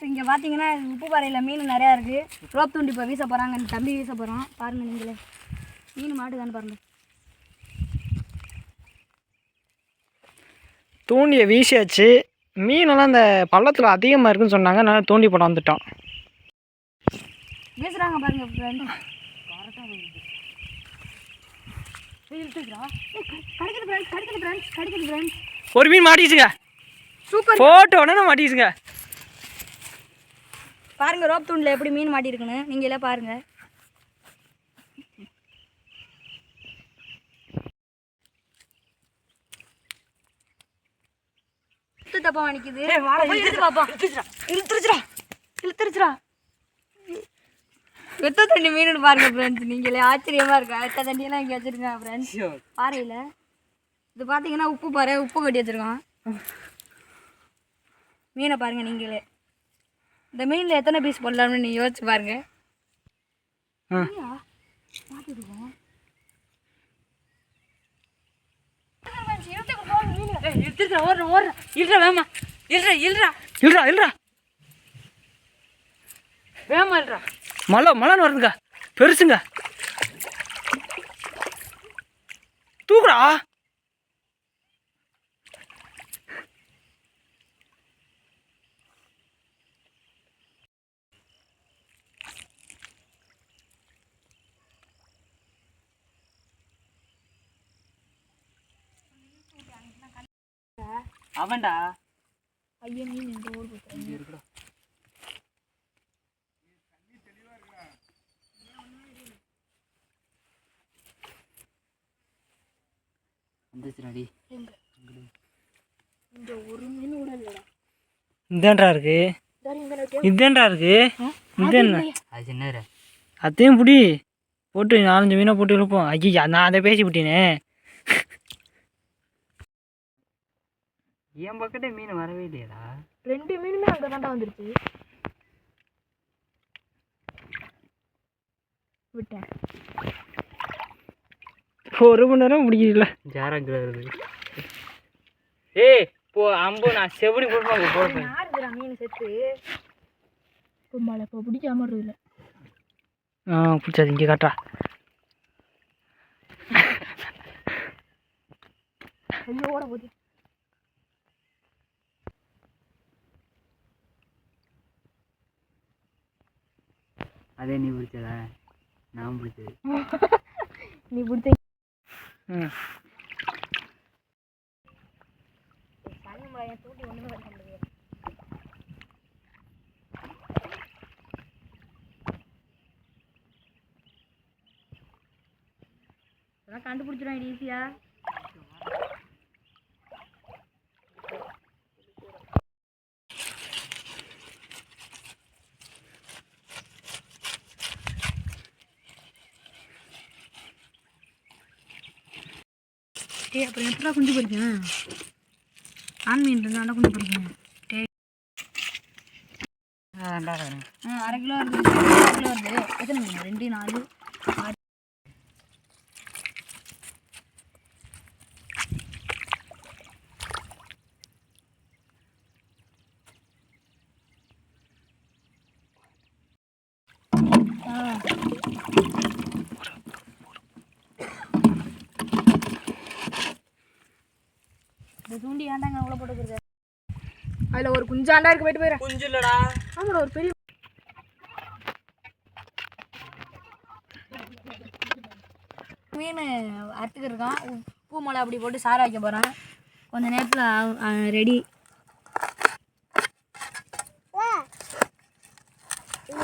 இங்கே பார்த்தீங்கன்னா உப்பு பாறையில் மீன் நிறையா இருக்குது. ரோப் தூண்டி இப்போ வீச போகிறாங்க. தம்பி வீச போகிறோம். பாருங்கள் நீங்களே மீன் மாட்டுதான்னு பாருங்கள். தூண்டியை வீசியாச்சு. மீனெல்லாம் இந்த பள்ளத்தில் அதிகமாக இருக்குன்னு சொன்னாங்க. அதனால் தூண்டி போட வந்துட்டோம். வீசுகிறாங்க பாருங்கள் ஃப்ரெண்டு. கிடைக்குது ஃப்ரெண்ட்ஸ். ஒரு மீன் மாட்டிச்சுங்க. சூப்பர். போட்டு உடனே மாட்டிச்சுங்க. பாருங்கள் ரோப் தூண்டில் எப்படி மீன் மாட்டியிருக்குன்னு நீங்களே பாருங்கள். தப்பா நிக்குது. இழுத்துருச்சுடா. வெத்த தண்ணி மீன் பாருங்க ஃப்ரெண்ட்ஸ். நீங்களே ஆச்சரியமா இருக்கா. வெத்த தண்ணியெல்லாம் இங்கே வச்சிருக்கேன் ஃப்ரெண்ட்ஸ் பாறையில். இது பார்த்தீங்கன்னா உப்பு பாறை. உப்பு கட்டி வச்சிருக்கான். மீனை பாருங்க நீங்களே. இந்த மீனில் எத்தனை பீஸ் போடலாம்னு நீங்கள் யோசிச்சு பாருங்க. மழைன்னு வருதுங்க. பெருசுங்க. தூக்குடா. அவன்டா ஐயா மீன் இந்த ஊர் இருக்குடா. வந்துச்சுடி. இந்த ஒரு மீன் கூட இல்லடா. இந்தேன்றா இருக்கு. இந்தேன்றா இருக்கு. இந்த என்ன அது என்னடா? அதையும் புடி போட்டு 4-5 மீனை போட்டு இழுப்போம். ஐயா நான் அதை பேசி விட்டேனே. என் பக்கத்தே மீன் வரவே இல்லையடா. 2 மீனுமே அங்கே தாண்டா வந்துருச்சு. விட்டேன். 1 மணி நேரம் பிடிக்கல. ஜாராங்கில் வருது. ஏய் போ அம்பு நான் செவடி போடுவாங்க. போடுறேன் யாருக்குறா மீன் செத்து கும்பால இப்போ பிடிக்காம இருக்குல்ல. பிடிச்சாது. இங்கே காட்டா. ஐயோ ஓட போகுது. அதே நீ பிடிச்சதா? நான் பிடிச்சது. நீ பிடிச்ச தூண்டி ஒன்றுமே கிடைக்க முடியாது. அதெல்லாம் கண்டுபிடிச்சிடும் ஈஸியா. அப்புறம் எப்படா குஞ்சு பொறிக்கேன்? ஆண் மீன் இருந்தால் குஞ்சு பொறிக்கேன். 1/2 கிலோ வருது. 1/2 கிலோ வருது. எத்தனை மீன்? 2, 4, 6. தூண்டி ஏண்டாங்க அவ்வளோ போட்டுக்கிறது. அதில் ஒரு குஞ்சாண்டா இருக்கு. போயிட்டு போயிடுறேன். குஞ்சு இல்லடா. ஆமாடா ஒரு பெரிய மீன் அறுத்துக்கு இருக்கான். உப்பு மிளகா அப்படி போட்டு சாரை வைக்க போகிறேன். கொஞ்சம் நேரத்தில் ரெடி.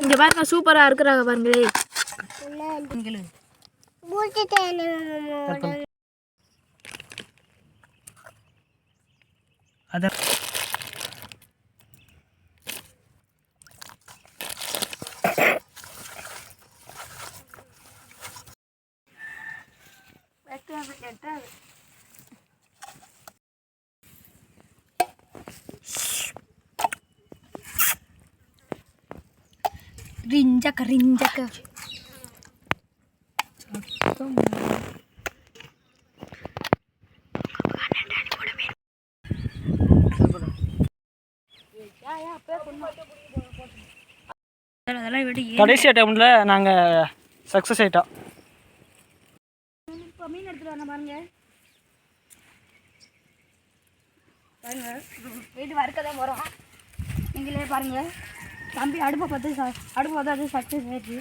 இங்கே பாருங்க சூப்பராக இருக்கிறாங்க பாருங்களே. அதான் rinjak ya apa அதெல்லாம் விட கடைசி டைமில் நாங்கள் சக்ஸஸ் ஆகிட்டோம். இப்போ மீன் எடுத்துகிட்டு வரணும் பாருங்க. பாருங்க வீட்டு வறுக்க தான் போகிறோம். நீங்களே பாருங்க தம்பி அடுப்பை பார்த்து அது சக்ஸஸ் ஆயிடுச்சு.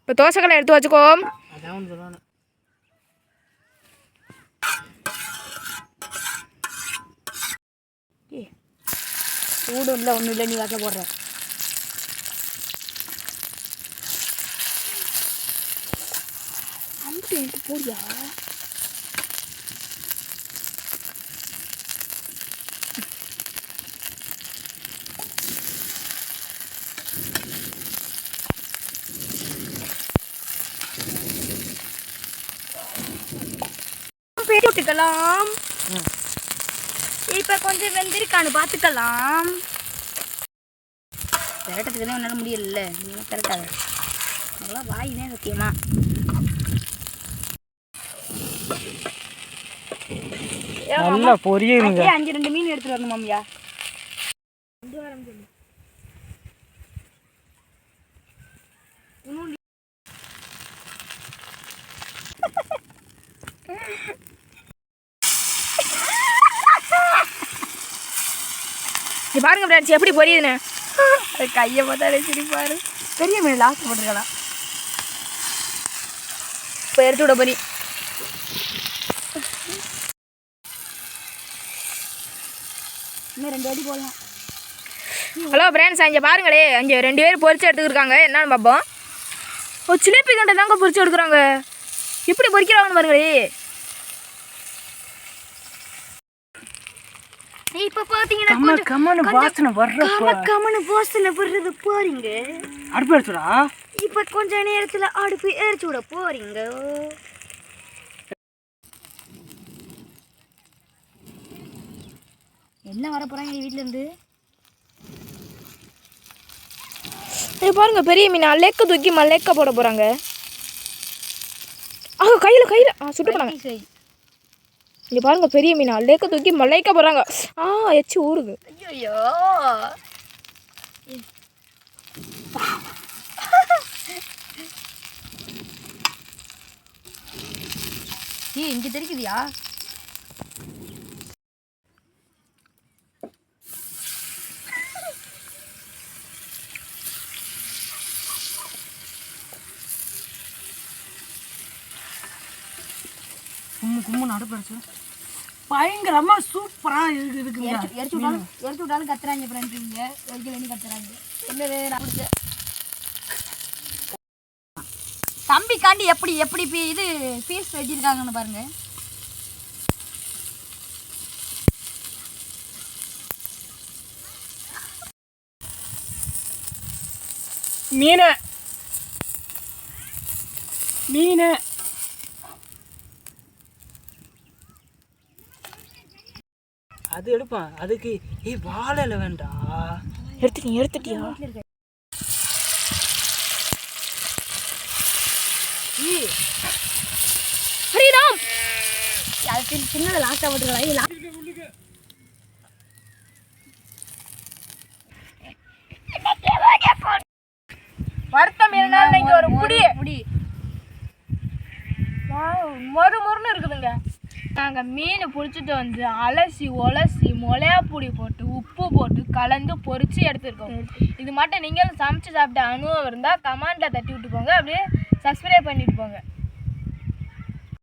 இப்போ தோசைக்கல்லை எடுத்து வச்சுக்கோ. அதான் சொல்லணும். சூடு இல்லை ஒன்றும் இல்லை, நீ வைக்க போடுற. அந்த எடுத்து போடியா. பேட்டி விட்டுக்கலாம். இப்போ கொஞ்சம் வெந்திருக்கான்னு பார்த்துக்கலாம். திரட்டத்துக்கு தான் என்னால் முடியல, நீங்களும் திரட்டாத. அதெல்லாம் வாயினே சத்தியமா. நல்லா பொரியுங்க. 5 மீன் எடுத்துட்டு வரணும் மாமியா. பாருங்க ஃப்ரெண்ட்ஸ் எப்படி பொரியுதுன்னு. கையை பார்த்தாலே சிரிப்பாரு. பெரிய மீன் லாஸ்ட் போட்டுருக்கலாம். இப்போ எடுத்து விட பொரி. இன்னும் 2 அடி போடலாம். ஹலோ ஃப்ரெண்ட்ஸ், அங்கே பாருங்களே, அங்கே 2 பேர் பொரிச்சு எடுத்துக்கிருக்காங்க. என்னன்னு பார்ப்போம். ஓ, சிலேபி கண்டை தாங்க பொரிச்சு எடுக்கிறாங்க. எப்படி பொரிக்கிறாங்கன்னு பாருங்களே. இப்போ பார்த்தீங்கன்னா கம்மனு வாசனை வர்றப்ப கமனு வாசனை வர்றது பாருங்க. அடுப்பு எடுத்துடா. இப்போ கொஞ்ச நேரத்தில் அடுப்பு எரிச்சு விட போறீங்க. என்ன வர போறாங்க வீட்டுல இருந்து? பாருங்க பெரிய மீன் அலேக்க தூக்கி மல்லேக்க போட போறாங்க. கையில சுட்டு போறாங்க. இங்க பாருங்க பெரிய மீன் அலேக்க தூக்கி மல்லேக்க போறாங்க. எச்சு ஊறுது. ஐயோ இங்க தெரிக்குதியா? கும்முன்னு அடுப்பு அடிச்சு பயங்கரமா சூப்பரா இருக்குங்க. எரிச்சு விட்டாலும் கத்துறாங்க ஃப்ரெண்ட்ஸ். இங்க எரிக்கலன்னு கத்துறாங்க. என்னது நான் பிடிச்ச தம்பி காண்டி எப்படி இது பீஸ் வெட்டியிருக்காங்கன்னு பாருங்க. மீன் அது எடுப்பான். அதுக்கு வாழல வேண்டாம். எடுத்துட்டியா? ஹரிராம் அது சின்னதை லாஸ்ட்டாக போட்டுக்கலாம். வருத்தம் இருந்தாலும் நீங்க ஒரு முடி மொறுன்னு இருக்குதுங்க. நாங்கள் மீன் பிடிச்சிட்டு வந்து அலசி உலசி மிளகா பொடி போட்டு உப்பு போட்டு கலந்து பொரிச்சு எடுத்துருக்கோம். இது மட்டும் நீங்களும் சமைச்சு சாப்பிட்ட அனுபவம் இருந்தால் கமெண்ட்டில் தட்டி விட்டு போங்க. அப்படியே சப்ஸ்கிரைப் பண்ணிட்டு போங்க.